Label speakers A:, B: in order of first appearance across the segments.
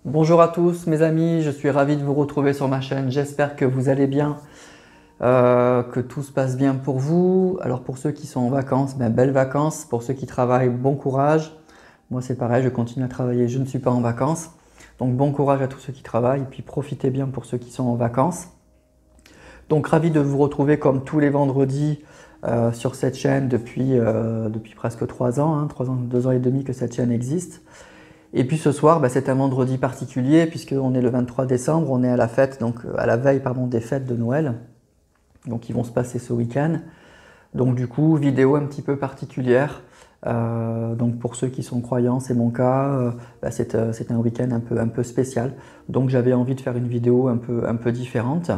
A: Bonjour à tous mes amis, je suis ravi de vous retrouver sur ma chaîne. J'espère que vous allez bien, que tout se passe bien pour vous. Alors pour ceux qui sont en vacances, belles vacances. Pour ceux qui travaillent, bon courage. Moi c'est pareil, je continue à travailler, je ne suis pas en vacances. Donc bon courage à tous ceux qui travaillent et puis profitez bien pour ceux qui sont en vacances. Donc ravi de vous retrouver comme tous les vendredis sur cette chaîne depuis presque 3 ans, 3 ans, 2 ans et demi que cette chaîne existe. Et puis ce soir, c'est un vendredi particulier puisqu'on est le 23 décembre, on est à la fête, donc à la veille des fêtes de Noël, donc qui vont se passer ce week-end. Donc du coup, vidéo un petit peu particulière. Donc pour ceux qui sont croyants, c'est mon cas, c'est un week-end un peu spécial. Donc j'avais envie de faire une vidéo un peu différente.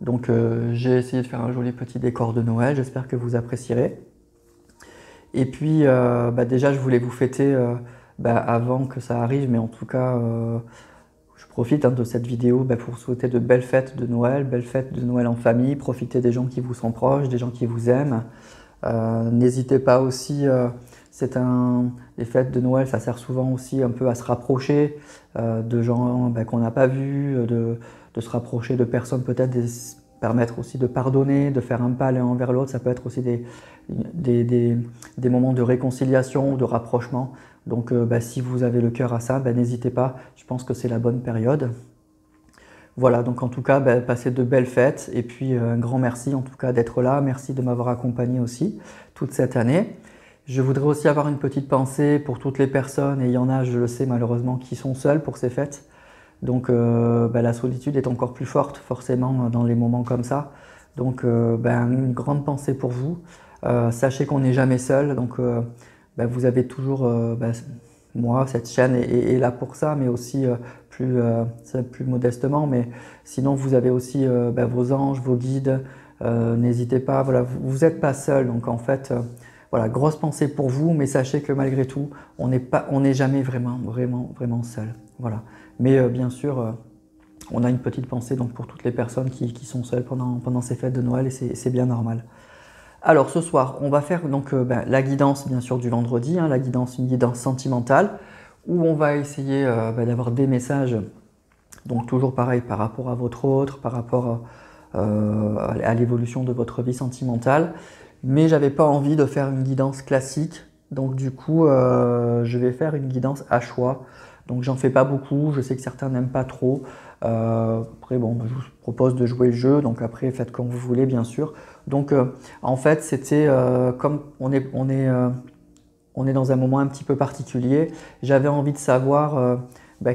A: Donc j'ai essayé de faire un joli petit décor de Noël, j'espère que vous apprécierez. Et puis déjà je voulais vous fêter avant que ça arrive, mais en tout cas je profite de cette vidéo pour vous souhaiter de belles fêtes de Noël en famille, profitez des gens qui vous sont proches, des gens qui vous aiment. N'hésitez pas aussi, les fêtes de Noël, ça sert souvent aussi un peu à se rapprocher de gens qu'on n'a pas vus, de se rapprocher de personnes peut-être, permettre aussi de pardonner, de faire un pas l'un envers l'autre. Ça peut être aussi des moments de réconciliation ou de rapprochement. Donc si vous avez le cœur à ça, n'hésitez pas, je pense que c'est la bonne période. Voilà, donc en tout cas, passez de belles fêtes et puis un grand merci en tout cas d'être là. Merci de m'avoir accompagné aussi toute cette année. Je voudrais aussi avoir une petite pensée pour toutes les personnes, et il y en a, je le sais malheureusement, qui sont seules pour ces fêtes. Donc la solitude est encore plus forte forcément dans les moments comme ça. Donc une grande pensée pour vous. Sachez qu'on n'est jamais seul, donc vous avez toujours, moi, cette chaîne est là pour ça, mais aussi plus modestement. Mais sinon, vous avez aussi vos anges, vos guides. N'hésitez pas, voilà, vous n'êtes pas seul. Donc en fait, voilà, grosse pensée pour vous, mais sachez que malgré tout, on n'est jamais vraiment seul. Voilà. Mais bien sûr, on a une petite pensée donc, pour toutes les personnes qui sont seules pendant ces fêtes de Noël, et c'est bien normal. Alors ce soir, on va faire donc la guidance bien sûr du vendredi, une guidance sentimentale, où on va essayer d'avoir des messages, donc toujours pareil par rapport à votre autre, par rapport à l'évolution de votre vie sentimentale. Mais j'avais pas envie de faire une guidance classique, donc du coup je vais faire une guidance à choix. Donc j'en fais pas beaucoup, je sais que certains n'aiment pas trop. Après je vous propose de jouer le jeu, donc après faites comme vous voulez bien sûr. Donc en fait c'était comme on est dans un moment un petit peu particulier, j'avais envie de savoir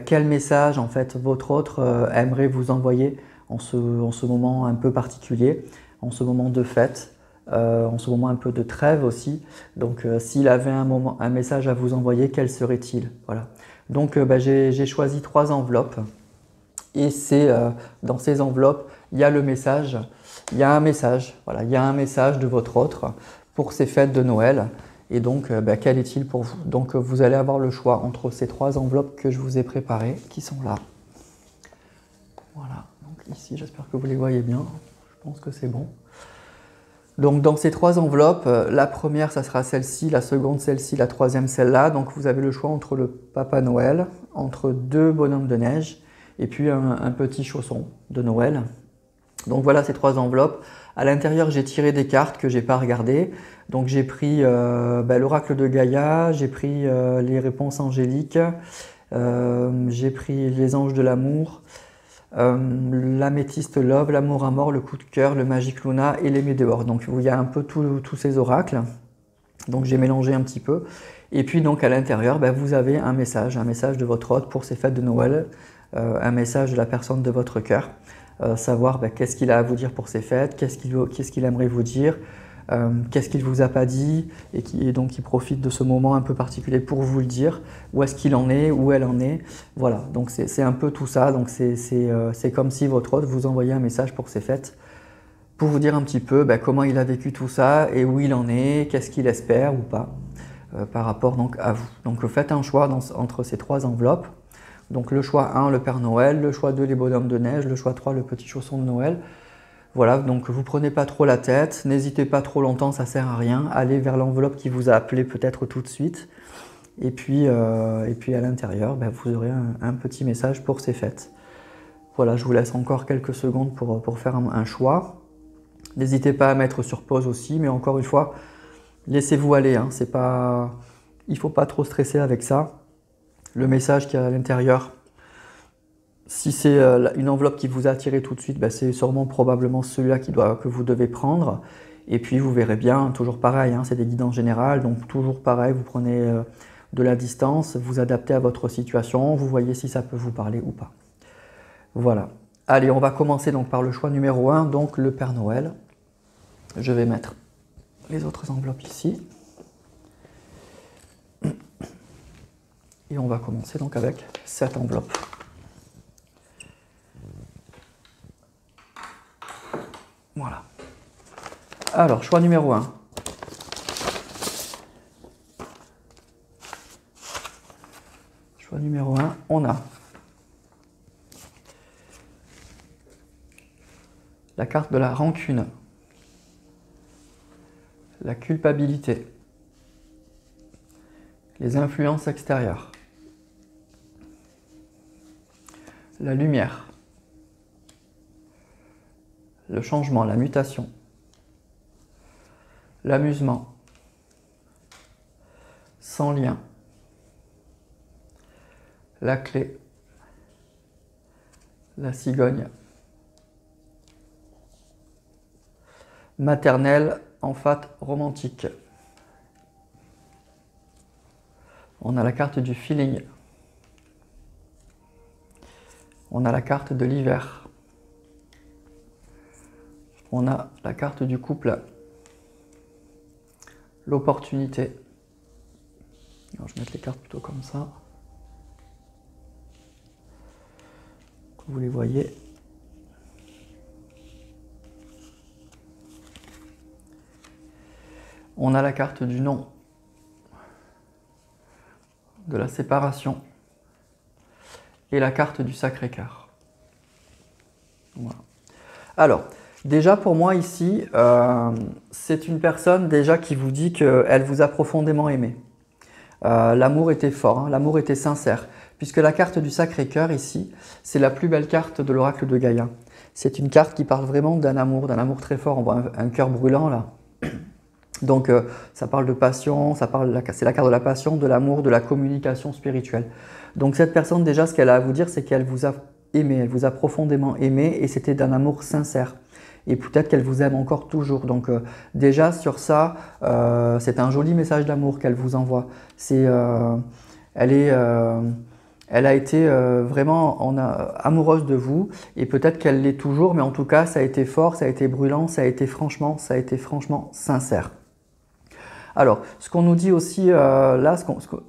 A: quel message en fait votre autre aimerait vous envoyer en ce moment un peu particulier, en ce moment de fête. En ce moment un peu de trêve aussi. Donc s'il avait un message à vous envoyer, quel serait-il? Voilà. Donc j'ai choisi 3 enveloppes et c'est dans ces enveloppes, il y a le message, il y a un message, voilà, il y a un message de votre autre pour ces fêtes de Noël. Et donc quel est-il pour vous? Donc vous allez avoir le choix entre ces 3 enveloppes que je vous ai préparées, qui sont là. Voilà, donc ici j'espère que vous les voyez bien, je pense que c'est bon. Donc dans ces 3 enveloppes, la première ça sera celle-ci, la seconde celle-ci, la troisième celle-là. Donc vous avez le choix entre le Papa Noël, entre 2 bonhommes de neige et puis un petit chausson de Noël. Donc voilà ces 3 enveloppes. À l'intérieur j'ai tiré des cartes que j'ai pas regardées. Donc j'ai pris l'oracle de Gaïa, j'ai pris les réponses angéliques, j'ai pris les anges de l'amour, l'améthyste love, l'amour à mort, le coup de cœur, le magique luna et les météores. Donc il y a un peu tous ces oracles. Donc j'ai mélangé un petit peu. Et puis donc à l'intérieur, vous avez un message de votre hôte pour ces fêtes de Noël, un message de la personne de votre cœur. Savoir qu'est-ce qu'il a à vous dire pour ces fêtes, qu'est-ce qu'il aimerait vous dire, qu'est-ce qu'il ne vous a pas dit, et donc il profite de ce moment un peu particulier pour vous le dire, où est-ce qu'il en est, où elle en est. Voilà, donc c'est un peu tout ça. Donc c'est comme si votre hôte vous envoyait un message pour ces fêtes, pour vous dire un petit peu comment il a vécu tout ça et où il en est, qu'est-ce qu'il espère ou pas par rapport donc à vous. Donc faites un choix entre ces 3 enveloppes. Donc le choix 1, le Père Noël, le choix 2, les bonhommes de neige, le choix 3, le petit chausson de Noël. Voilà, donc vous prenez pas trop la tête, n'hésitez pas trop longtemps, ça sert à rien. Allez vers l'enveloppe qui vous a appelé peut-être tout de suite. Et puis à l'intérieur, ben, vous aurez un petit message pour ces fêtes. Voilà, je vous laisse encore quelques secondes pour faire un choix. N'hésitez pas à mettre sur pause aussi, mais encore une fois, laissez-vous aller. Hein, c'est pas, il ne faut pas trop stresser avec ça. Le message qu'il y a à l'intérieur, si c'est une enveloppe qui vous a attiré tout de suite, ben, c'est sûrement probablement celui-là que vous devez prendre. Et puis vous verrez bien, toujours pareil, hein, c'est des guidances générales, donc toujours pareil, vous prenez de la distance, vous adaptez à votre situation, vous voyez si ça peut vous parler ou pas. Voilà. Allez, on va commencer donc par le choix numéro 1, donc le Père Noël. Je vais mettre les autres enveloppes ici. Et on va commencer donc avec cette enveloppe. Voilà. Alors, choix numéro 1. Choix numéro 1, on a la carte de la rancune, la culpabilité, les influences extérieures, la lumière, le changement, la mutation, l'amusement, sans lien, la clé, la cigogne, maternelle, enfant, romantique. On a la carte du feeling. On a la carte de l'hiver. On a la carte du couple. L'opportunité. Alors, je vais mettre les cartes plutôt comme ça. Que vous les voyez. On a la carte du non, de la séparation et la carte du Sacré-Cœur. Voilà. Alors, déjà pour moi ici, c'est une personne déjà qui vous dit qu'elle vous a profondément aimé. L'amour était fort, hein, l'amour était sincère, puisque la carte du Sacré-Cœur ici, c'est la plus belle carte de l'oracle de Gaïa. C'est une carte qui parle vraiment d'un amour très fort. On voit un cœur brûlant là. Donc ça parle de passion, c'est la carte de la passion, de l'amour, de la communication spirituelle. Donc cette personne déjà, ce qu'elle a à vous dire, c'est qu'elle vous a aimé, elle vous a profondément aimé et c'était d'un amour sincère. Et peut-être qu'elle vous aime encore toujours. Donc déjà sur ça, c'est un joli message d'amour qu'elle vous envoie. Elle a été vraiment amoureuse de vous et peut-être qu'elle l'est toujours, mais en tout cas ça a été fort, ça a été brûlant, ça a été franchement sincère. Alors, ce qu'on nous dit aussi là,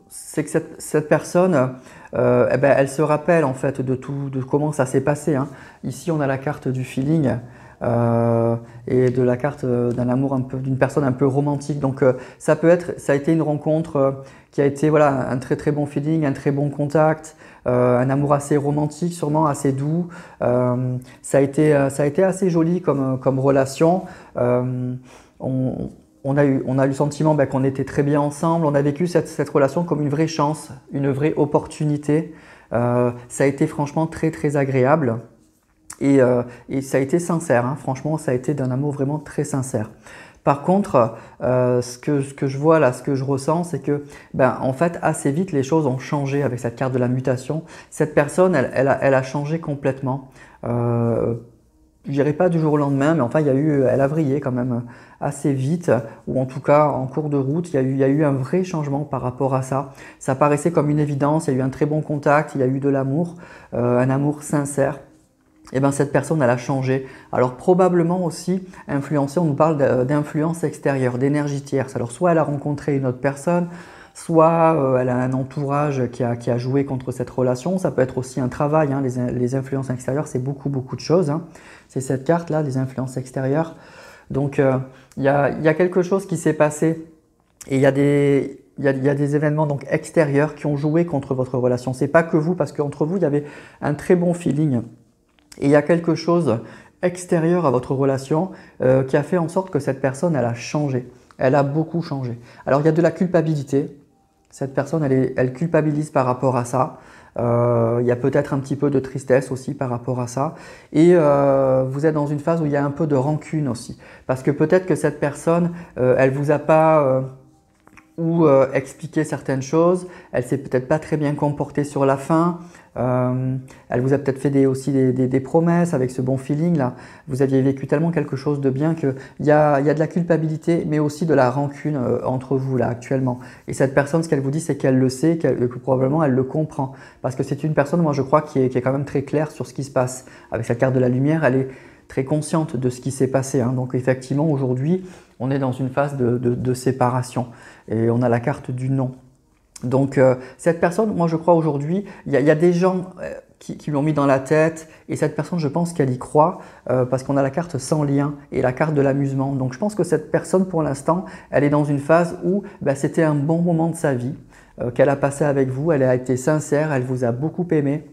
A: c'est que cette personne, eh ben, elle se rappelle en fait de comment ça s'est passé. Hein. Ici, on a la carte du feeling et de la carte d'un amour d'une personne un peu romantique. Donc, ça a été une rencontre qui a été voilà, un très bon feeling, un très bon contact, un amour assez romantique, sûrement assez doux. Ça a été assez joli comme relation. On a eu le sentiment qu'on était très bien ensemble, on a vécu cette relation comme une vraie chance, une vraie opportunité. Ça a été franchement très agréable et ça a été sincère, hein. Franchement ça a été d'un amour vraiment très sincère. Par contre, ce que je vois là, ce que je ressens, c'est que en fait assez vite les choses ont changé avec cette carte de la mutation. Cette personne, elle a changé complètement. Je dirais pas du jour au lendemain, mais enfin elle a vrillé quand même assez vite, ou en tout cas en cours de route, il y a eu un vrai changement par rapport à ça. Ça paraissait comme une évidence, il y a eu un très bon contact, il y a eu de l'amour, un amour sincère. Et cette personne, elle a changé. Alors probablement aussi influencée, on nous parle d'influence extérieure, d'énergie tierce. Alors soit elle a rencontré une autre personne, soit elle a un entourage qui a joué contre cette relation. Ça peut être aussi un travail, hein. Les influences extérieures, c'est beaucoup de choses. Hein. C'est cette carte-là, les influences extérieures. Donc il y a quelque chose qui s'est passé et il y a des événements donc extérieurs qui ont joué contre votre relation. C'est pas que vous, parce qu'entre vous, il y avait un très bon feeling. Et il y a quelque chose extérieur à votre relation qui a fait en sorte que cette personne, elle a changé. Elle a beaucoup changé. Alors, il y a de la culpabilité. Cette personne, elle culpabilise par rapport à ça. Il y a peut-être un petit peu de tristesse aussi par rapport à ça. Et vous êtes dans une phase où il y a un peu de rancune aussi. Parce que peut-être que cette personne, elle vous a pas expliqué certaines choses. Elle s'est peut-être pas très bien comportée sur la fin. Elle vous a peut-être fait aussi des promesses avec ce bon feeling là. Vous aviez vécu tellement quelque chose de bien qu'il y a de la culpabilité, mais aussi de la rancune entre vous là actuellement. Et cette personne, ce qu'elle vous dit, c'est qu'elle le sait, que probablement elle le comprend. Parce que c'est une personne, moi je crois, qui est quand même très claire sur ce qui se passe. Avec cette carte de la lumière, elle est très consciente de ce qui s'est passé. Hein. Donc effectivement, aujourd'hui, on est dans une phase de séparation. Et on a la carte du non. Donc cette personne, moi je crois aujourd'hui, il y a des gens qui l'ont mis dans la tête et cette personne, je pense qu'elle y croit parce qu'on a la carte sans lien et la carte de l'amusement. Donc je pense que cette personne, pour l'instant, elle est dans une phase où c'était un bon moment de sa vie qu'elle a passé avec vous, elle a été sincère, elle vous a beaucoup aimé.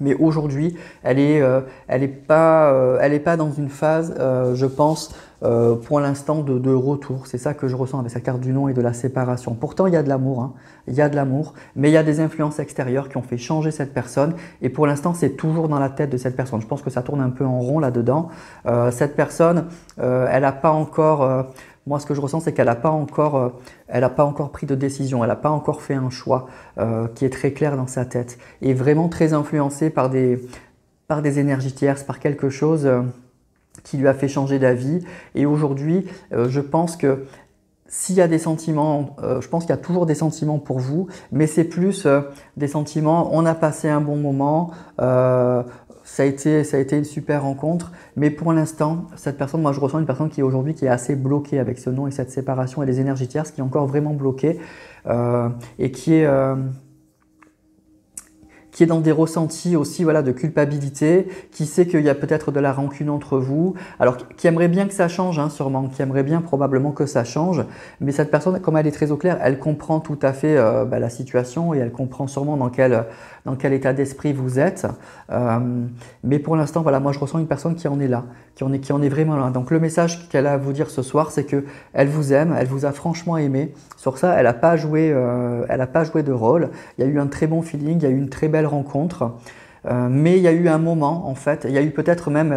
A: Mais aujourd'hui, elle est pas dans une phase, je pense, pour l'instant de retour. C'est ça que je ressens avec sa carte du non et de la séparation. Pourtant, il y a de l'amour, hein. Il y a de l'amour, mais il y a des influences extérieures qui ont fait changer cette personne. Et pour l'instant, c'est toujours dans la tête de cette personne. Je pense que ça tourne un peu en rond là-dedans. Cette personne, elle n'a pas encore… moi, ce que je ressens, c'est qu'elle n'a pas encore pris de décision, elle n'a pas encore fait un choix qui est très clair dans sa tête et vraiment très influencée par des énergies tierces, par quelque chose qui lui a fait changer d'avis. Et aujourd'hui, je pense que s'il y a des sentiments, je pense qu'il y a toujours des sentiments pour vous, mais c'est plus des sentiments, on a passé un bon moment, ça a été une super rencontre, mais pour l'instant, cette personne, moi je ressens une personne qui est aujourd'hui qui est assez bloquée avec ce non et cette séparation et les énergies tierces, qui est encore vraiment bloquée et qui est dans des ressentis aussi voilà, de culpabilité, qui sait qu'il y a peut-être de la rancune entre vous, alors qui aimerait bien que ça change hein, sûrement, qui aimerait bien probablement que ça change, mais cette personne, comme elle est très au clair, elle comprend tout à fait la situation et elle comprend sûrement dans quel état d'esprit vous êtes, mais pour l'instant, voilà, moi je ressens une personne qui en est là, qui en est vraiment là. Donc le message qu'elle a à vous dire ce soir, c'est qu'elle vous aime, elle vous a franchement aimé. Sur ça, elle n'a pas joué de rôle. Il y a eu un très bon feeling, il y a eu une très belle rencontre. Mais il y a eu un moment, en fait, il y a eu peut-être même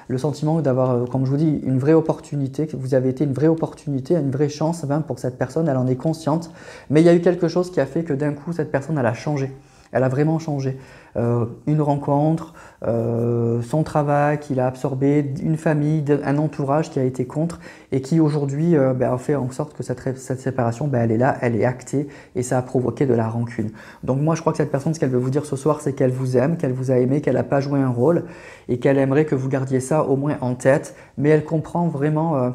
A: le sentiment d'avoir, comme je vous dis, une vraie opportunité, que vous avez été une vraie opportunité, une vraie chance pour cette personne, elle en est consciente. Mais il y a eu quelque chose qui a fait que d'un coup, cette personne, elle a changé. Elle a vraiment changé. Une rencontre, son travail qu'il a absorbé, une famille, un entourage qui a été contre et qui aujourd'hui a fait en sorte que cette séparation, elle est là, elle est actée et ça a provoqué de la rancune. Donc moi je crois que cette personne, ce qu'elle veut vous dire ce soir, c'est qu'elle vous aime, qu'elle vous a aimé, qu'elle n'a pas joué un rôle et qu'elle aimerait que vous gardiez ça au moins en tête, mais elle comprend vraiment…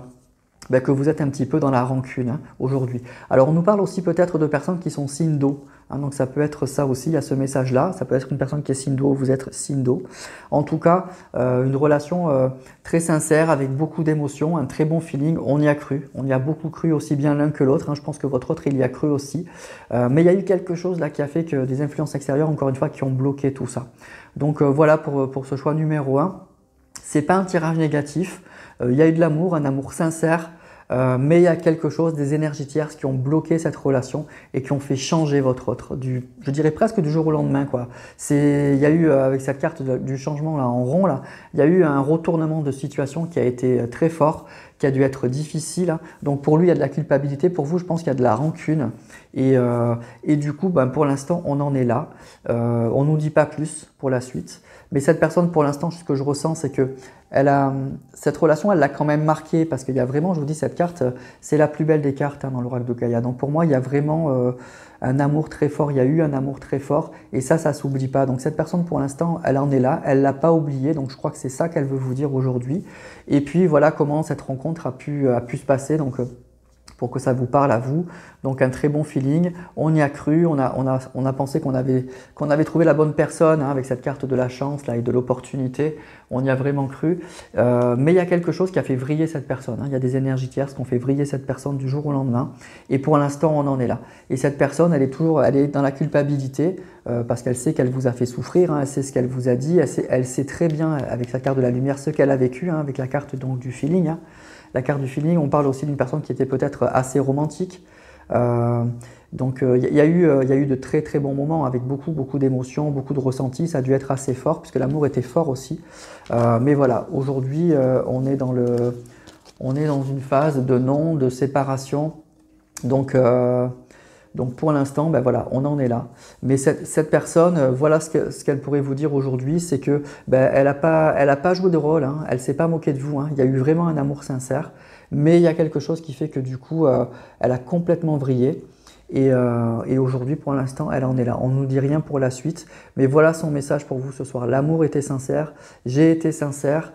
A: que vous êtes un petit peu dans la rancune hein, aujourd'hui. Alors on nous parle aussi peut-être de personnes qui sont signe d'eau, hein, donc ça peut être ça aussi, il y a ce message-là, ça peut être une personne qui est signe d'eau, vous êtes signe d'eau. En tout cas, une relation très sincère avec beaucoup d'émotions, un très bon feeling, on y a cru, on y a beaucoup cru aussi bien l'un que l'autre, hein, je pense que votre autre il y a cru aussi, mais il y a eu quelque chose là qui a fait que des influences extérieures, encore une fois, qui ont bloqué tout ça. Donc voilà pour ce choix numéro 1, c'est pas un tirage négatif. Il y a eu de l'amour, un amour sincère, mais il y a quelque chose, des énergies tierces qui ont bloqué cette relation et qui ont fait changer votre autre, je dirais presque du jour au lendemain, quoi. Il y a eu, avec cette carte du changement là, en rond, là, il y a eu un retournement de situation qui a été très fort, qui a dû être difficile. Hein. Donc pour lui, il y a de la culpabilité, pour vous, je pense qu'il y a de la rancune. Et du coup, pour l'instant, on en est là. On ne nous dit pas plus pour la suite. Mais cette personne, pour l'instant, ce que je ressens, c'est que cette relation, elle l'a quand même marquée parce qu'il y a vraiment, je vous dis, cette carte, c'est la plus belle des cartes hein, dans l'oracle de Gaïa. Donc pour moi, il y a vraiment un amour très fort, il y a eu un amour très fort et ça s'oublie pas. Donc cette personne, pour l'instant, elle en est là, elle ne l'a pas oublié. Donc je crois que c'est ça qu'elle veut vous dire aujourd'hui. Et puis voilà comment cette rencontre a pu se passer. Donc pour que ça vous parle à vous. Donc un très bon feeling, on y a cru, on a pensé qu'on avait trouvé la bonne personne hein, avec cette carte de la chance là, et de l'opportunité, on y a vraiment cru. Mais il y a quelque chose qui a fait vriller cette personne, hein. Il y a des énergies tierces qui ont fait vriller cette personne du jour au lendemain et pour l'instant on en est là. Et cette personne, elle est dans la culpabilité parce qu'elle sait qu'elle vous a fait souffrir, hein, elle sait ce qu'elle vous a dit, elle sait très bien avec sa carte de la lumière ce qu'elle a vécu hein, avec la carte donc, du feeling. Hein. La carte du feeling, on parle aussi d'une personne qui était peut-être assez romantique, Donc il y a eu de très très bons moments avec beaucoup d'émotions, beaucoup de ressentis. Ça a dû être assez fort puisque l'amour était fort aussi. Mais voilà, aujourd'hui on est dans une phase de non, de séparation. Donc pour l'instant, ben voilà, on en est là. Mais cette personne, voilà ce qu'elle pourrait vous dire aujourd'hui, c'est que ben, elle a pas joué de rôle, hein, elle ne s'est pas moquée de vous, hein. Il y a eu vraiment un amour sincère, mais il y a quelque chose qui fait que du coup, elle a complètement vrillé. Et aujourd'hui, pour l'instant, elle en est là. On ne nous dit rien pour la suite, mais voilà son message pour vous ce soir. L'amour était sincère, j'ai été sincère,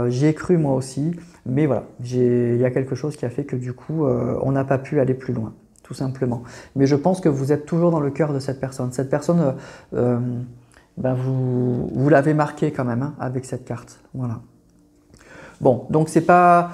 A: j'y ai cru moi aussi, mais voilà, il y a quelque chose qui a fait que du coup, on n'a pas pu aller plus loin, tout simplement. Mais je pense que vous êtes toujours dans le cœur de cette personne. Cette personne, ben vous l'avez marqué quand même, hein, avec cette carte. Voilà. Bon, donc c'est pas,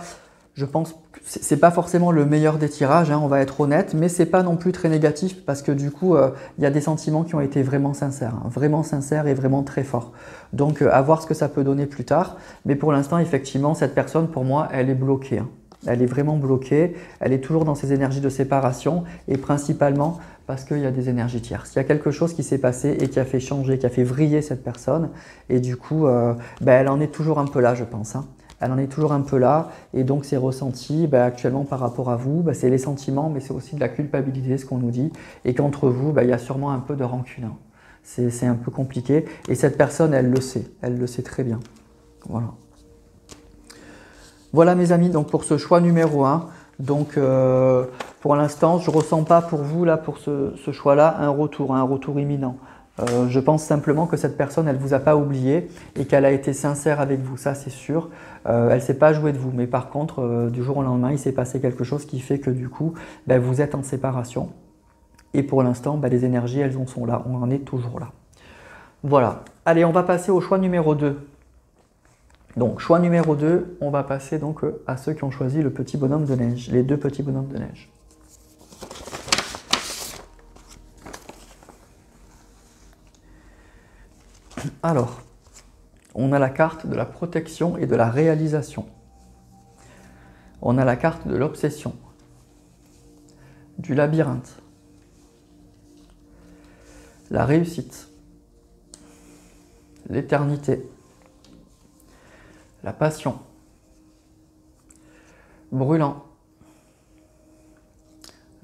A: je pense, c'est pas forcément le meilleur des tirages, hein, on va être honnête, mais c'est pas non plus très négatif parce que du coup, il y a des sentiments qui ont été vraiment sincères, hein, vraiment sincères et vraiment très forts. Donc, à voir ce que ça peut donner plus tard. Mais pour l'instant, effectivement, cette personne, pour moi, elle est bloquée, hein. Elle est vraiment bloquée, elle est toujours dans ses énergies de séparation et principalement parce qu'il y a des énergies tierces. Il y a quelque chose qui s'est passé et qui a fait changer, qui a fait vriller cette personne et du coup, ben, elle en est toujours un peu là, je pense, hein. Elle en est toujours un peu là et donc ses ressentis ben, actuellement par rapport à vous, ben, c'est les sentiments mais c'est aussi de la culpabilité, ce qu'on nous dit, et qu'entre vous, ben, il y a sûrement un peu de rancune, hein. C'est un peu compliqué et cette personne, elle le sait très bien. Voilà. Voilà mes amis, donc pour ce choix numéro 1, donc pour l'instant, je ne ressens pas pour vous, là, pour ce choix-là, un retour imminent. Je pense simplement que cette personne, elle ne vous a pas oublié et qu'elle a été sincère avec vous, ça c'est sûr. Elle ne s'est pas jouée de vous, mais par contre, du jour au lendemain, il s'est passé quelque chose qui fait que du coup, ben, vous êtes en séparation. Et pour l'instant, ben, les énergies, elles en sont là, on en est toujours là. Voilà. Allez, on va passer au choix numéro 2. Donc, choix numéro 2, on va passer donc à ceux qui ont choisi le petit bonhomme de neige, les deux petits bonhommes de neige. Alors, on a la carte de la protection et de la réalisation. On a la carte de l'obsession, du labyrinthe, la réussite, l'éternité, la passion, brûlant,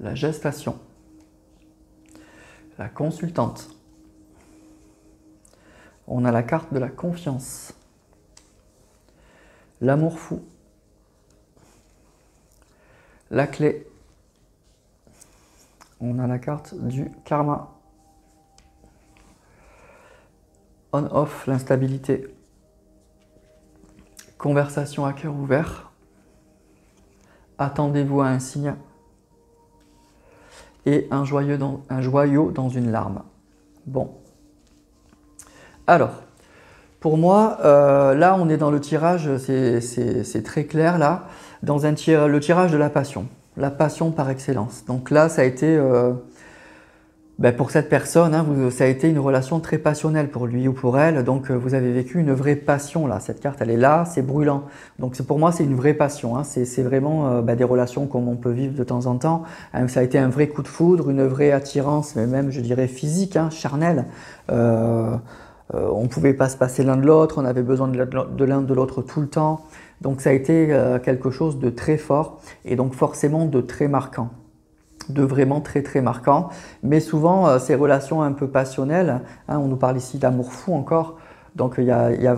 A: la gestation, la consultante. On a la carte de la confiance, l'amour fou, la clé. On a la carte du karma, on-off, l'instabilité, conversation à cœur ouvert, attendez-vous à un signe et un joyau dans une larme. Bon. Alors, pour moi, là on est dans le tirage, c'est très clair là, dans le tirage de la passion par excellence. Donc là, ça a été, ben pour cette personne, hein, ça a été une relation très passionnelle pour lui ou pour elle. Donc vous avez vécu une vraie passion là. Cette carte, elle est là, c'est brûlant. Donc pour moi, c'est une vraie passion, hein. C'est vraiment ben, des relations comme on peut vivre de temps en temps. Ça a été un vrai coup de foudre, une vraie attirance, mais même je dirais physique, hein, charnelle. On ne pouvait pas se passer l'un de l'autre, on avait besoin de l'un de l'autre tout le temps. Donc ça a été quelque chose de très fort et donc forcément de très marquant, de vraiment très très marquant. Mais souvent ces relations un peu passionnelles, hein, on nous parle ici d'amour fou encore, donc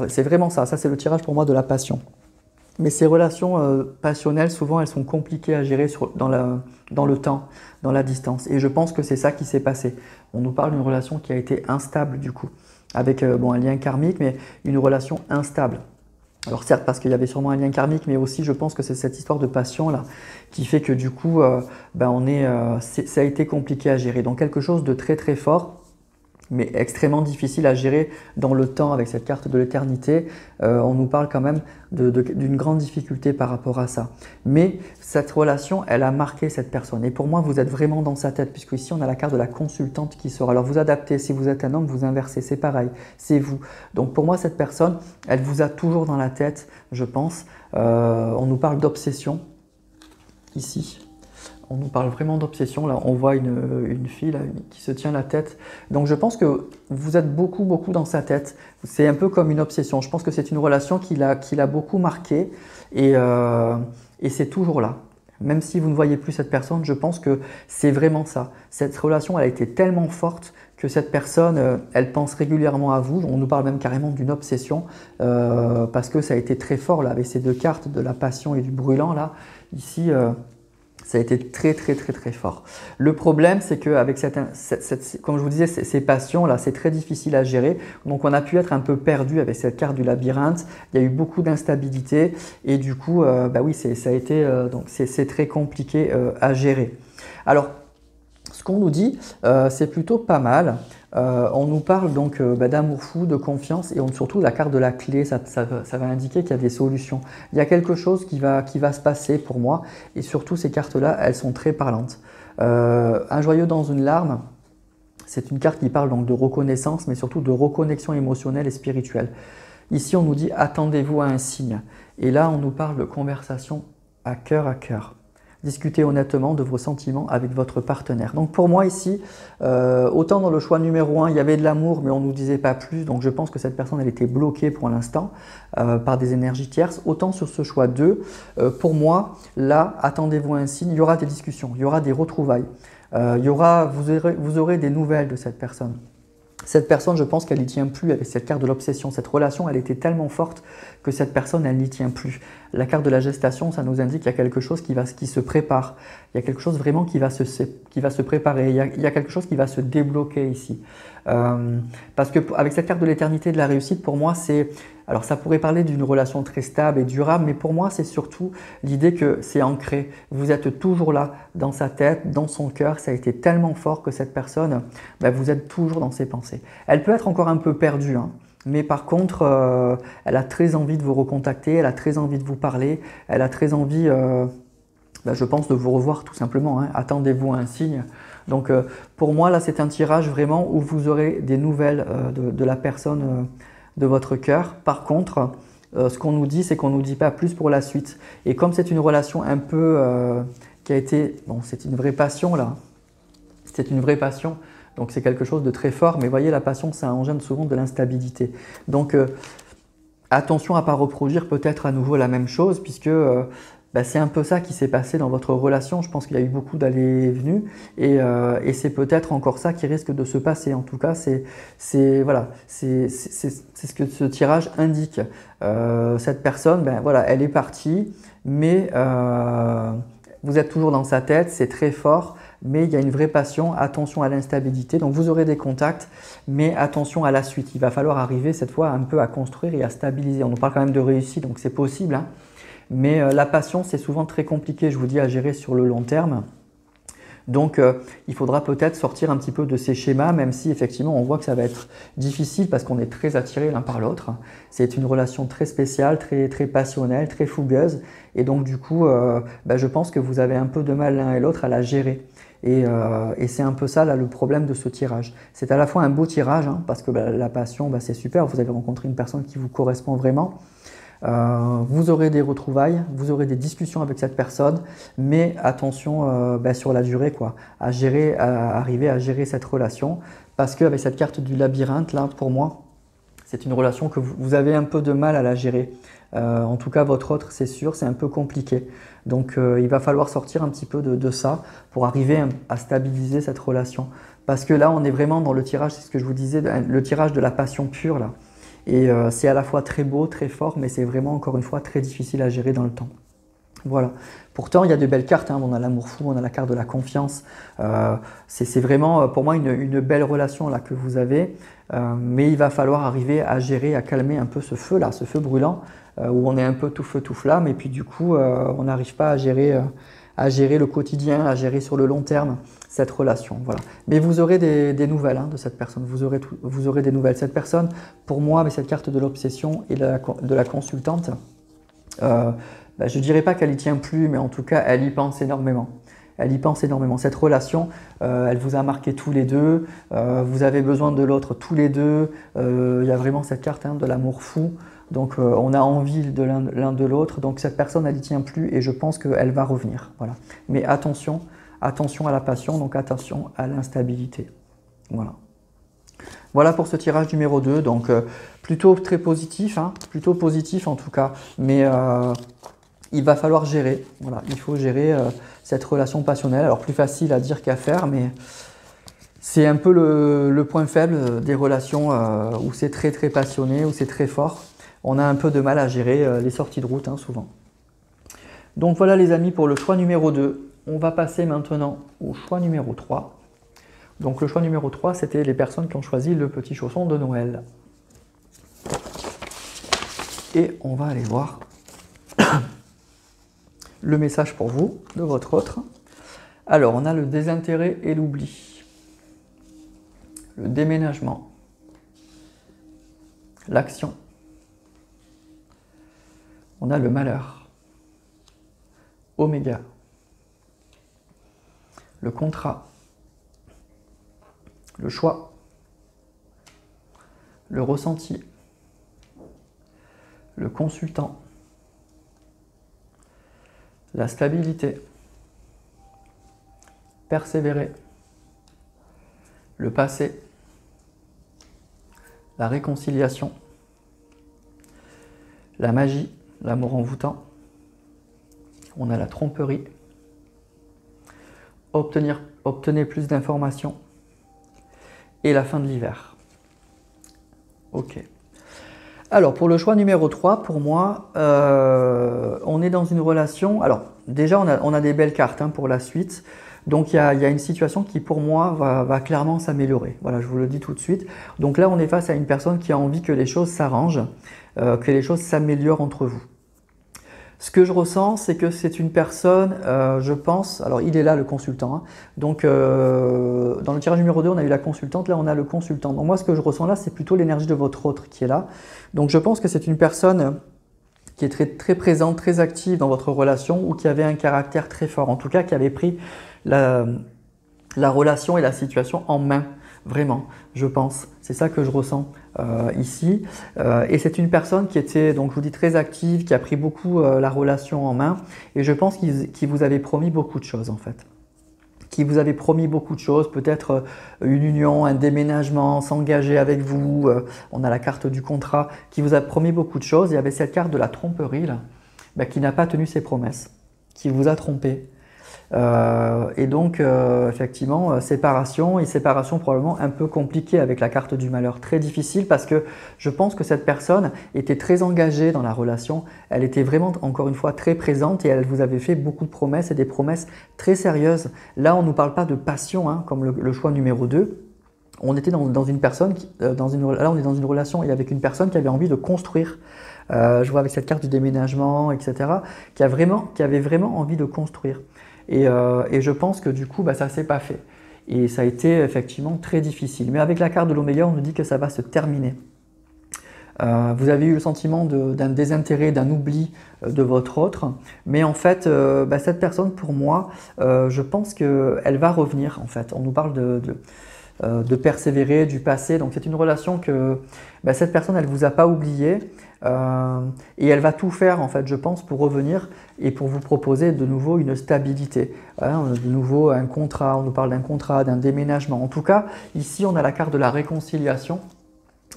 A: c'est vraiment ça c'est le tirage pour moi de la passion. Mais ces relations passionnelles, souvent elles sont compliquées à gérer dans le temps, dans la distance. Et je pense que c'est ça qui s'est passé. On nous parle d'une relation qui a été instable du coup, avec bon, un lien karmique, mais une relation instable. Alors certes parce qu'il y avait sûrement un lien karmique, mais aussi je pense que c'est cette histoire de passion là qui fait que du coup ben ça a été compliqué à gérer. Donc quelque chose de très très fort, mais extrêmement difficile à gérer dans le temps avec cette carte de l'éternité. On nous parle quand même d'une grande difficulté par rapport à ça. Mais cette relation, elle a marqué cette personne. Et pour moi, vous êtes vraiment dans sa tête, puisque ici, on a la carte de la consultante qui sort. Alors vous adaptez, si vous êtes un homme, vous inversez, c'est pareil, c'est vous. Donc pour moi, cette personne, elle vous a toujours dans la tête, je pense. On nous parle d'obsession, ici. On nous parle vraiment d'obsession. Là, on voit une fille là, qui se tient la tête. Donc, je pense que vous êtes beaucoup, beaucoup dans sa tête. C'est un peu comme une obsession. Je pense que c'est une relation qui l'a beaucoup marqué et c'est toujours là. Même si vous ne voyez plus cette personne, je pense que c'est vraiment ça. Cette relation, elle a été tellement forte que cette personne, elle pense régulièrement à vous. On nous parle même carrément d'une obsession parce que ça a été très fort là, avec ces deux cartes de la passion et du brûlant. Là, ici, ça a été très, très, très, très fort. Le problème, c'est qu'avec comme je vous disais, ces passions-là, c'est très difficile à gérer. Donc, on a pu être un peu perdu avec cette carte du labyrinthe. Il y a eu beaucoup d'instabilité et du coup, bah oui, ça a été, donc c'est très compliqué à gérer. Alors, ce qu'on nous dit, c'est plutôt pas mal. On nous parle donc d'amour fou, de confiance et surtout la carte de la clé, ça va indiquer qu'il y a des solutions. Il y a quelque chose qui va se passer pour moi et surtout ces cartes-là, elles sont très parlantes. Un joyeux dans une larme, c'est une carte qui parle donc de reconnaissance mais surtout de reconnexion émotionnelle et spirituelle. Ici, on nous dit attendez-vous à un signe et là, on nous parle de conversation à cœur à cœur. Discutez honnêtement de vos sentiments avec votre partenaire. Donc pour moi ici, autant dans le choix numéro 1, il y avait de l'amour, mais on ne nous disait pas plus. Donc je pense que cette personne, elle était bloquée pour l'instant par des énergies tierces. Autant sur ce choix 2, pour moi, là, attendez-vous un signe. Il y aura des discussions, il y aura des retrouvailles. Vous aurez des nouvelles de cette personne. Cette personne, je pense qu'elle n'y tient plus avec cette carte de l'obsession. Cette relation, elle était tellement forte que cette personne, elle n'y tient plus. La carte de la gestation, ça nous indique qu'il y a quelque chose qui se prépare. Il y a quelque chose vraiment qui va se préparer. Il y a quelque chose qui va se débloquer ici. Parce qu'avec cette carte de l'éternité de la réussite, pour moi, alors ça pourrait parler d'une relation très stable et durable, mais pour moi, c'est surtout l'idée que c'est ancré. Vous êtes toujours là, dans sa tête, dans son cœur. Ça a été tellement fort que cette personne, vous êtes toujours dans ses pensées. Elle peut être encore un peu perdue, hein, mais par contre, elle a très envie de vous recontacter, elle a très envie de vous parler, elle a très envie, je pense, de vous revoir tout simplement. Hein. Attendez-vous à un signe. Donc pour moi, là, c'est un tirage vraiment où vous aurez des nouvelles de la personne de votre cœur. Par contre, ce qu'on nous dit, c'est qu'on ne nous dit pas plus pour la suite. Et comme c'est une relation un peu qui a été… Bon, c'est une vraie passion là. C'est une vraie passion. Donc c'est quelque chose de très fort. Mais voyez, la passion, ça engendre souvent de l'instabilité. Donc attention à ne pas reproduire peut-être à nouveau la même chose puisque… c'est un peu ça qui s'est passé dans votre relation. Je pense qu'il y a eu beaucoup d'allées et venues et c'est peut-être encore ça qui risque de se passer. En tout cas, c'est ce que ce tirage indique. Cette personne, elle est partie, mais vous êtes toujours dans sa tête, c'est très fort, mais il y a une vraie passion. Attention à l'instabilité. Donc vous aurez des contacts, mais attention à la suite. Il va falloir arriver cette fois un peu à construire et à stabiliser. On nous parle quand même de réussite, donc c'est possible, hein. Mais la passion, c'est souvent très compliqué, je vous dis, à gérer sur le long terme. Donc, il faudra peut-être sortir un petit peu de ces schémas, même si effectivement, on voit que ça va être difficile parce qu'on est très attirés l'un par l'autre. C'est une relation très spéciale, très, très passionnelle, très fougueuse. Et donc, du coup, je pense que vous avez un peu de mal l'un et l'autre à la gérer. Et c'est un peu ça là, le problème de ce tirage. C'est à la fois un beau tirage, hein, parce que la passion, c'est super, vous avez rencontré une personne qui vous correspond vraiment. Vous aurez des retrouvailles, vous aurez des discussions avec cette personne, mais attention sur la durée, quoi, à arriver à gérer cette relation, parce qu'avec cette carte du labyrinthe, là, pour moi, c'est une relation que vous avez un peu de mal à la gérer. En tout cas, votre autre, c'est sûr, c'est un peu compliqué. Donc, il va falloir sortir un petit peu de ça pour arriver à stabiliser cette relation. Parce que là, on est vraiment dans le tirage, c'est ce que je vous disais, le tirage de la passion pure, là. Et c'est à la fois très beau, très fort, mais c'est vraiment encore une fois très difficile à gérer dans le temps. Voilà. Pourtant, il y a de belles cartes, hein. On a l'amour fou, on a la carte de la confiance. C'est vraiment pour moi une belle relation là, que vous avez. Mais il va falloir arriver à gérer, à calmer un peu ce feu là, ce feu brûlant, où on est un peu tout feu, tout flamme. Et puis du coup, on n'arrive pas à gérer le quotidien, à gérer sur le long terme cette relation. Voilà. Mais vous aurez des nouvelles de cette personne, vous aurez des nouvelles. Cette personne, pour moi, avec cette carte de l'obsession et de la consultante, je ne dirais pas qu'elle y tient plus, mais en tout cas, elle y pense énormément. Elle y pense énormément. Cette relation, elle vous a marqué tous les deux, vous avez besoin de l'autre tous les deux. Il y a vraiment cette carte de l'amour fou. Donc on a envie de l'un de l'autre. Donc cette personne, elle n'y tient plus et je pense qu'elle va revenir. Voilà. Mais attention, attention à la passion, donc attention à l'instabilité. Voilà. Voilà pour ce tirage numéro 2, donc plutôt très positif, hein, plutôt positif en tout cas, mais il va falloir gérer, voilà, il faut gérer cette relation passionnelle. Alors plus facile à dire qu'à faire, mais c'est un peu le point faible des relations où c'est très très passionné, où c'est très fort. On a un peu de mal à gérer les sorties de route, hein, souvent. Donc voilà les amis pour le choix numéro 2. On va passer maintenant au choix numéro 3. Donc le choix numéro 3, c'était les personnes qui ont choisi le petit chausson de Noël. Et on va aller voir le message pour vous, de votre autre. Alors, on a le désintérêt et l'oubli, le déménagement, l'action, on a le malheur, Oméga, le contrat, le choix, le ressenti, le consultant, la stabilité, persévérer, le passé, la réconciliation, la magie, l'amour envoûtant, on a la tromperie, obtenez plus d'informations et la fin de l'hiver. Ok. Alors pour le choix numéro 3, pour moi, on est dans une relation, alors déjà on a des belles cartes hein, pour la suite, donc il y a une situation qui pour moi va clairement s'améliorer, voilà je vous le dis tout de suite. Donc là on est face à une personne qui a envie que les choses s'arrangent, que les choses s'améliorent entre vous. Ce que je ressens, c'est que c'est une personne, je pense, alors il est là le consultant, hein, donc dans le tirage numéro 2, on a eu la consultante, là on a le consultant. Donc moi ce que je ressens là, c'est plutôt l'énergie de votre autre qui est là. Donc je pense que c'est une personne qui est très, très présente, très active dans votre relation ou qui avait un caractère très fort, en tout cas qui avait pris la relation et la situation en main. Vraiment, je pense. C'est ça que je ressens ici. Et c'est une personne qui était, donc je vous dis, très active, qui a pris beaucoup la relation en main. Et je pense qu'il vous avait promis beaucoup de choses en fait. Qui vous avait promis beaucoup de choses, peut-être une union, un déménagement, s'engager avec vous. On a la carte du contrat qui vous a promis beaucoup de choses. Il y avait cette carte de la tromperie là, qui n'a pas tenu ses promesses, qui vous a trompé. Et donc effectivement séparation et séparation probablement un peu compliquée avec la carte du malheur, très difficile parce que je pense que cette personne était très engagée dans la relation, elle était vraiment encore une fois très présente et elle vous avait fait beaucoup de promesses et des promesses très sérieuses. Là on ne nous parle pas de passion hein, comme le choix numéro 2. On était dans une personne, là on est dans une relation et avec une personne qui avait envie de construire. Je vois avec cette carte du déménagement, etc. qui avait vraiment envie de construire. Et je pense que du coup, ça ne s'est pas fait. Et ça a été effectivement très difficile. Mais avec la carte de l'Oméga, on nous dit que ça va se terminer. Vous avez eu le sentiment d'un désintérêt, d'un oubli de votre autre. Mais en fait, cette personne, pour moi, je pense qu'elle va revenir. En fait, on nous parle de persévérer, du passé. Donc c'est une relation que cette personne, elle ne vous a pas oublié. Et elle va tout faire en fait je pense pour revenir et pour vous proposer de nouveau une stabilité, hein, de nouveau un contrat, on nous parle d'un contrat, d'un déménagement. En tout cas ici on a la carte de la réconciliation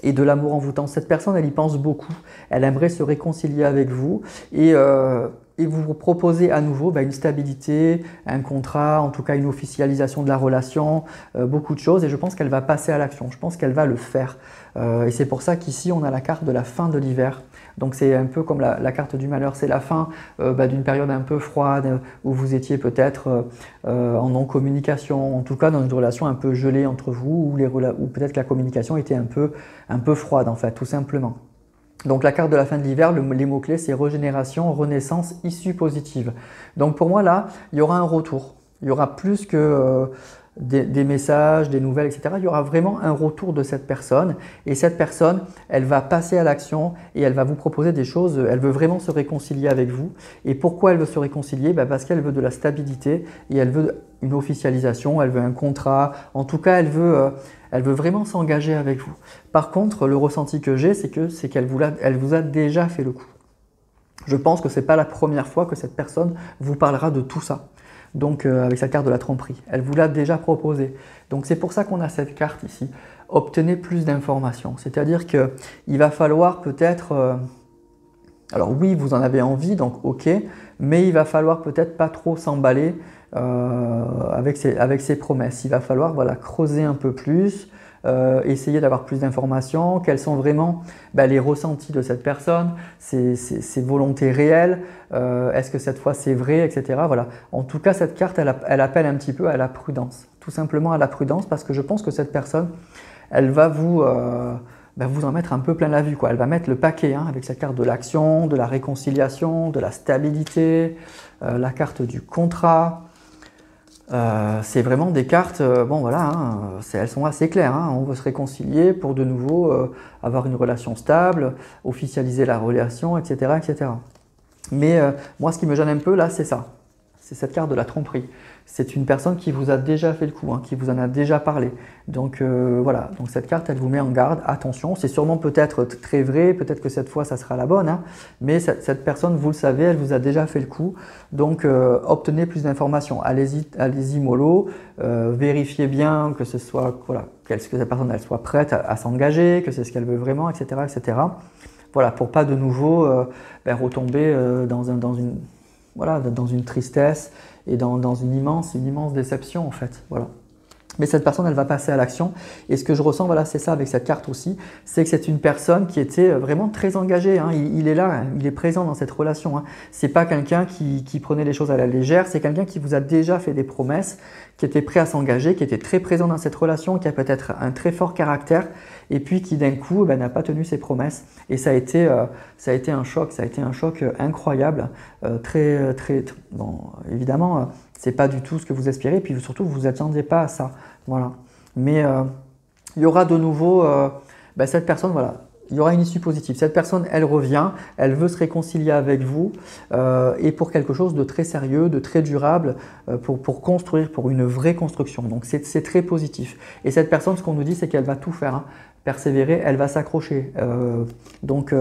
A: et de l'amour envoûtant. Cette personne elle y pense beaucoup, elle aimerait se réconcilier avec vous et vous proposez à nouveau une stabilité, un contrat, en tout cas une officialisation de la relation, beaucoup de choses et je pense qu'elle va passer à l'action, je pense qu'elle va le faire. Et c'est pour ça qu'ici on a la carte de la fin de l'hiver. Donc c'est un peu comme la carte du malheur, c'est la fin d'une période un peu froide où vous étiez peut-être en non-communication, en tout cas dans une relation un peu gelée entre vous ou peut-être que la communication était un peu froide en fait, tout simplement. Donc la carte de la fin de l'hiver, les mots-clés c'est régénération, renaissance, issue positive. Donc pour moi là, il y aura un retour. Il y aura plus que des messages, des nouvelles, etc. Il y aura vraiment un retour de cette personne et cette personne, elle va passer à l'action et elle va vous proposer des choses, elle veut vraiment se réconcilier avec vous. Et pourquoi elle veut se réconcilier? Parce qu'elle veut de la stabilité et elle veut une officialisation, elle veut un contrat, en tout cas elle veut vraiment s'engager avec vous. Par contre, le ressenti que j'ai, c'est qu'elle vous a déjà fait le coup. Je pense que ce n'est pas la première fois que cette personne vous parlera de tout ça. Donc avec sa carte de la tromperie. Elle vous l'a déjà proposé. Donc c'est pour ça qu'on a cette carte ici. Obtenez plus d'informations. C'est-à-dire qu'il va falloir peut-être... alors oui, vous en avez envie, donc ok, mais il va falloir peut-être pas trop s'emballer avec ces promesses. Il va falloir voilà, creuser un peu plus, essayer d'avoir plus d'informations, quels sont vraiment les ressentis de cette personne, ses volontés réelles, est-ce que cette fois c'est vrai, etc. Voilà. En tout cas, cette carte, elle appelle un petit peu à la prudence, tout simplement à la prudence, parce que je pense que cette personne, elle va vous en mettre un peu plein la vue, quoi. Elle va mettre le paquet avec cette carte de l'action, de la réconciliation, de la stabilité, la carte du contrat. C'est vraiment des cartes, bon voilà, elles sont assez claires. On veut se réconcilier pour de nouveau avoir une relation stable, officialiser la relation, etc. etc. Mais moi, ce qui me gêne un peu là, c'est ça. C'est cette carte de la tromperie. C'est une personne qui vous a déjà fait le coup, qui vous en a déjà parlé. Donc voilà, donc cette carte, elle vous met en garde. Attention, c'est sûrement peut-être très vrai, peut-être que cette fois, ça sera la bonne. Mais cette personne, vous le savez, elle vous a déjà fait le coup. Donc obtenez plus d'informations. Allez-y mollo. Vérifiez bien que ce soit, voilà, que cette personne elle soit prête à s'engager, que c'est ce qu'elle veut vraiment, etc., etc. Voilà, pour pas de nouveau retomber dans une tristesse et dans une immense déception en fait. Voilà. Mais cette personne, elle va passer à l'action. Et ce que je ressens, voilà, c'est ça avec cette carte aussi, c'est que c'est une personne qui était vraiment très engagée. Il est là, il est présent dans cette relation. C'est pas quelqu'un qui prenait les choses à la légère, c'est quelqu'un qui vous a déjà fait des promesses, qui était prêt à s'engager, qui était très présent dans cette relation, qui a peut-être un très fort caractère, et puis qui d'un coup n'a pas tenu ses promesses. Et ça a été un choc, incroyable, bon, évidemment. C'est pas du tout ce que vous espérez, puis surtout vous vous attendiez pas à ça, voilà. Mais il y aura de nouveau cette personne, voilà, il y aura une issue positive. Cette personne, elle revient, elle veut se réconcilier avec vous et pour quelque chose de très sérieux, de très durable, pour construire, pour une vraie construction. Donc c'est très positif. Et cette personne, ce qu'on nous dit, c'est qu'elle va tout faire. Persévérer, elle va s'accrocher. Donc,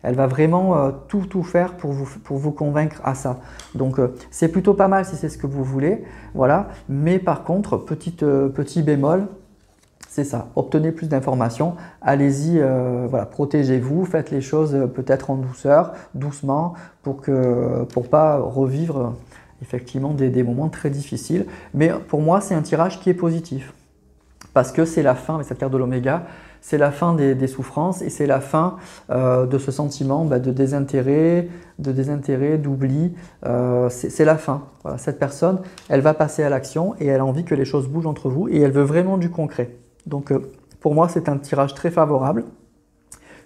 A: elle va vraiment tout faire pour vous convaincre à ça. Donc, c'est plutôt pas mal si c'est ce que vous voulez. Voilà. Mais par contre, petit bémol, c'est ça. Obtenez plus d'informations. Allez-y, voilà, protégez-vous. Faites les choses peut-être en douceur, doucement, pour pas revivre effectivement des moments très difficiles. Mais pour moi, c'est un tirage qui est positif. Parce que c'est la fin, avec cette carte de l'oméga, c'est la fin des souffrances et c'est la fin de ce sentiment de désintérêt, d'oubli. C'est la fin. Voilà, cette personne, elle va passer à l'action et elle a envie que les choses bougent entre vous et elle veut vraiment du concret. Donc pour moi, c'est un tirage très favorable.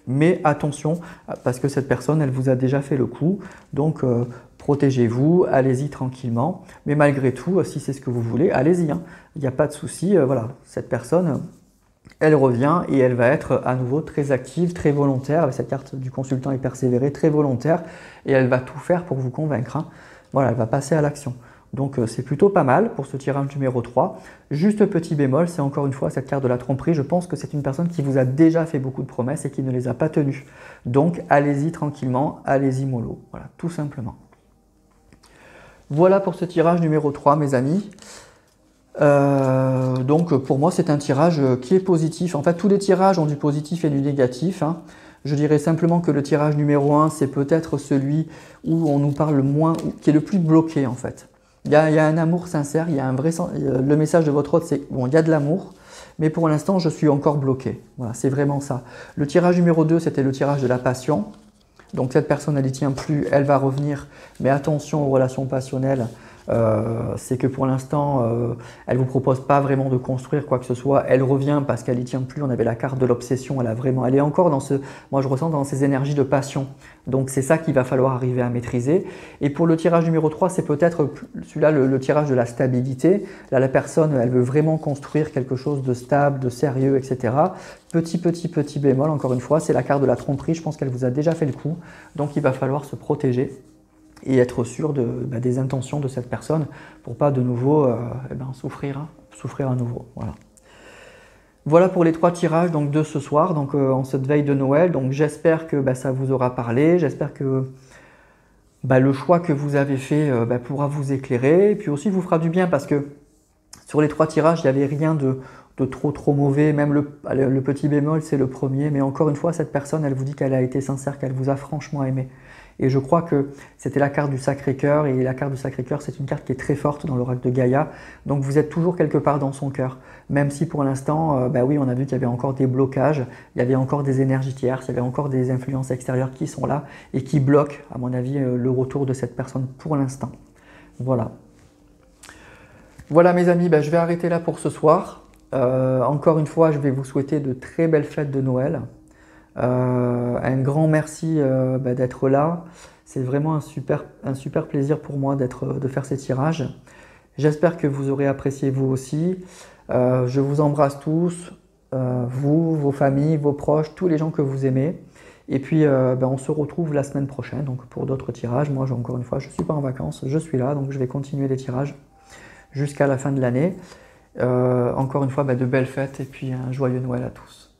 A: Mais attention, parce que cette personne, elle vous a déjà fait le coup. Donc protégez-vous, allez-y tranquillement. Mais malgré tout, si c'est ce que vous voulez, allez-y. Il n'y a pas de souci. Voilà, cette personne, elle revient et elle va être à nouveau très active, très volontaire, avec cette carte du consultant et persévérer, très volontaire, et elle va tout faire pour vous convaincre. Voilà, elle va passer à l'action. Donc c'est plutôt pas mal pour ce tirage numéro 3. Juste petit bémol, c'est encore une fois cette carte de la tromperie. Je pense que c'est une personne qui vous a déjà fait beaucoup de promesses et qui ne les a pas tenues. Donc allez-y tranquillement, allez-y mollo. Voilà, tout simplement. Voilà pour ce tirage numéro 3, mes amis. Donc pour moi c'est un tirage qui est positif. En fait tous les tirages ont du positif et du négatif. Je dirais simplement que le tirage numéro 1 c'est peut-être celui où on nous parle le moins, qui est le plus bloqué en fait. Il y a un amour sincère, il y a un vrai sens. Le message de votre hôte c'est bon, il y a de l'amour, mais pour l'instant je suis encore bloqué. Voilà, c'est vraiment ça. Le tirage numéro 2 c'était le tirage de la passion. Donc cette personne elle n'y tient plus, elle va revenir, mais attention aux relations passionnelles. C'est que pour l'instant, elle ne vous propose pas vraiment de construire quoi que ce soit. Elle revient parce qu'elle n'y tient plus. On avait la carte de l'obsession. Elle est encore dans moi je ressens dans ces énergies de passion. Donc c'est ça qu'il va falloir arriver à maîtriser. Et pour le tirage numéro 3, c'est peut-être celui-là le tirage de la stabilité. Là, la personne, elle veut vraiment construire quelque chose de stable, de sérieux, etc. Petit bémol, encore une fois, c'est la carte de la tromperie. Je pense qu'elle vous a déjà fait le coup. Donc il va falloir se protéger et être sûr des intentions de cette personne pour pas de nouveau souffrir à nouveau. Voilà pour les 3 tirages donc, de ce soir, donc, en cette veille de Noël. Donc j'espère que ça vous aura parlé, j'espère que le choix que vous avez fait pourra vous éclairer et puis aussi vous fera du bien parce que sur les 3 tirages, il n'y avait rien de trop mauvais. Même le petit bémol, c'est le premier. Mais encore une fois, cette personne, elle vous dit qu'elle a été sincère, qu'elle vous a franchement aimé. Et je crois que c'était la carte du Sacré-Cœur. Et la carte du Sacré-Cœur, c'est une carte qui est très forte dans l'oracle de Gaïa. Donc vous êtes toujours quelque part dans son cœur. Même si pour l'instant, oui, on a vu qu'il y avait encore des blocages, il y avait encore des énergies tierces, il y avait encore des influences extérieures qui sont là et qui bloquent, à mon avis, le retour de cette personne pour l'instant. Voilà. Voilà mes amis, je vais arrêter là pour ce soir. Encore une fois, je vais vous souhaiter de très belles fêtes de Noël. Un grand merci d'être là. C'est vraiment un super plaisir pour moi de faire ces tirages. J'espère que vous aurez apprécié vous aussi. Je vous embrasse tous, vous, vos familles, vos proches, tous les gens que vous aimez. Et puis on se retrouve la semaine prochaine donc pour d'autres tirages. Moi, encore une fois, je ne suis pas en vacances, je suis là, donc je vais continuer les tirages jusqu'à la fin de l'année. Encore une fois, de belles fêtes et puis un joyeux Noël à tous.